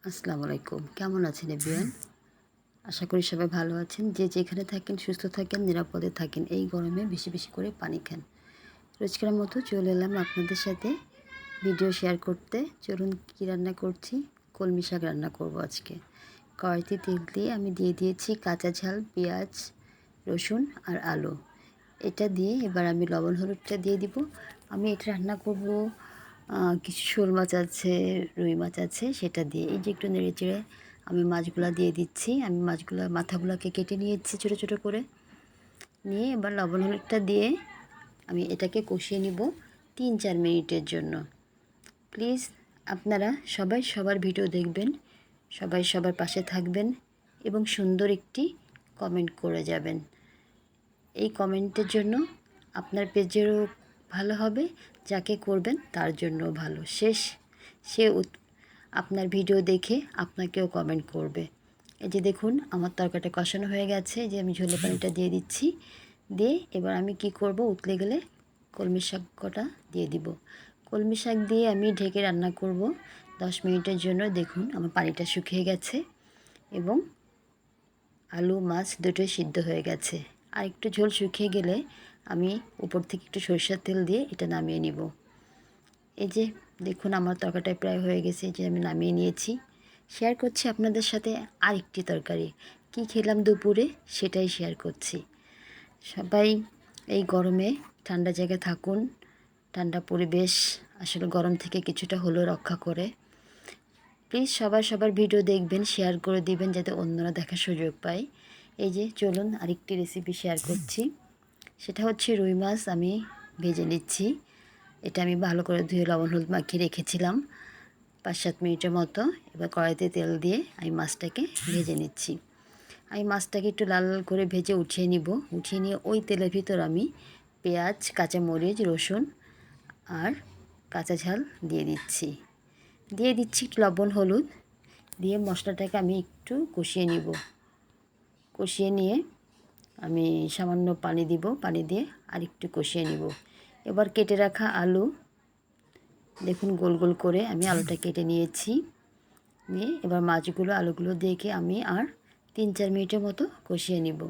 আসসালামু আলাইকুম। কেমন আছেন এভরিওয়ান? আশা করি সবাই ভালো আছেন। যে যেখানে থাকেন সুস্থ থাকেন, নিরাপদে থাকেন। এই গরমে বেশি বেশি করে পানি খান। রোজকার মতো চলে এলাম আপনাদের সাথে ভিডিও শেয়ার করতে। চলুন কী রান্না করছি। কলমি শাক রান্না করব আজকে। কড়াইতে তেল দিয়ে আমি দিয়ে দিয়েছি কাঁচা ঝাল, পেঁয়াজ, রসুন আর আলু। এটা দিয়ে এবার আমি লবণ হলুদটা দিয়ে দিব। আমি এটা রান্না করব কিছু শোল মাছ আছে, রুই মাছ আছে, সেটা দিয়ে এই যে একটু নেড়েচেড়ে আমি মাছগুলো দিয়ে দিচ্ছি। আমি মাছগুলো মাথাগুলোকে কেটে নিয়েছি ছোটো ছোটো করে। নিয়ে এবার লবণ হলুদটা দিয়ে আমি এটাকে কষিয়ে নিব 3-4 মিনিটের জন্য। প্লিজ আপনারা সবাই সবার ভিডিও দেখবেন, সবাই সবার পাশে থাকবেন এবং সুন্দর একটি কমেন্ট করে যাবেন। এই কমেন্টের জন্য আপনার পেজেরও ভালো হবে, যাকে করবেন তার জন্যও ভালো। সে আপনার ভিডিও দেখে আপনাকেও কমেন্ট করবে। এই যে দেখুন আমার তরকারিটা কষানো হয়ে গেছে, যে আমি ঝোলে পানিটা দিয়ে দিচ্ছি। দিয়ে এবার আমি কি করব, উতলে গেলে কলমি শাক কটা দিয়ে দিব। কলমি শাক দিয়ে আমি ঢেকে রান্না করব 10 মিনিটের জন্য। দেখুন আমার পানিটা শুকিয়ে গেছে এবং আলু মাছ দুটোই সিদ্ধ হয়ে গেছে। আর একটু ঝোল শুকিয়ে গেলে আমি উপর থেকে একটু সরিষার তেল দিয়ে এটা নামিয়ে নিব। এই যে দেখুন আমার তরকারিটা প্রায় হয়ে গেছে, যে আমি নামিয়ে নিয়েছি। শেয়ার করছি আপনাদের সাথে আরেকটি তরকারি, কি খেলাম দুপুরে সেটাই শেয়ার করছি। সবাই এই গরমে ঠান্ডা জায়গায় থাকুন। ঠান্ডা পরিবেশ আসলে গরম থেকে কিছুটা হলেও রক্ষা করে। প্লিজ সবাই সবার ভিডিও দেখবেন, শেয়ার করে দিবেন যাতে অন্যরা দেখার সুযোগ পায়। এই যে চলুন আরেকটি রেসিপি শেয়ার করছি। সেটা হচ্ছে রুই মাছ আমি ভেজে নিচ্ছি। এটা আমি ভালো করে ধুয়ে লবণ হলুদ মাখিয়ে রেখেছিলাম 5-7 মিনিটের মতো। এবার কড়াইতে তেল দিয়ে আমি মাছটাকে ভেজে নিচ্ছি। আমি মাছটাকে একটু লাল লাল করে ভেজে উঠিয়ে নিব। উঠিয়ে নিয়ে ওই তেলের ভিতর আমি পেঁয়াজ, কাঁচামরিচ, রসুন আর কাঁচা ঝাল দিয়ে দিচ্ছি। একটু লবণ হলুদ দিয়ে মশলাটাকে আমি একটু কষিয়ে নিব। কষিয়ে নিয়ে আমি সামান্য পানি দিব, পানি দিয়ে আর একটু কষিয়ে নিব। এবার কেটে রাখা আলু, দেখুন গোল গোল করে আমি আলুটা কেটে নিয়েছি। নিয়ে এবার মাছগুলো আলুগুলো দিয়ে আমি আর 3-4 মিনিটের মতো কষিয়ে নিব।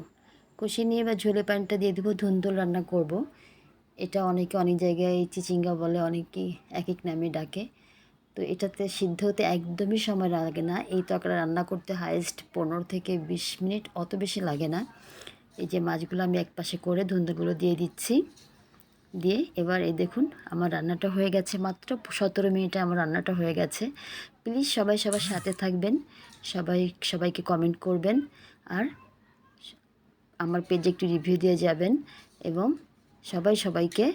কষিয়ে নিয়ে এবার ঝোলে পানিটা দিয়ে দেবো। ধুন্দুল রান্না করব। এটা অনেকে অনেক জায়গায় চিচিঙ্গা বলে, অনেকেই এক এক নামে ডাকে। তো এটাতে সিদ্ধ হতে একদমই সময় লাগে না। এই তরকারি রান্না করতে হাইয়েস্ট 15 থেকে 20 মিনিট, অত বেশি লাগে না। এই যে মাছগুলো আমি একপাশে করে ধুন্দুলগুলো দিয়ে দিচ্ছি। দিয়ে এবার এই দেখুন আমার রান্নাটা হয়ে গেছে। মাত্র 17 মিনিটে আমার রান্নাটা হয়ে গেছে। প্লিজ সবাই সবার সাথে থাকবেন, সবাইকে কমেন্ট করবেন আর আমার পেজে একটু রিভিউ দিয়ে যাবেন এবং সবাইকে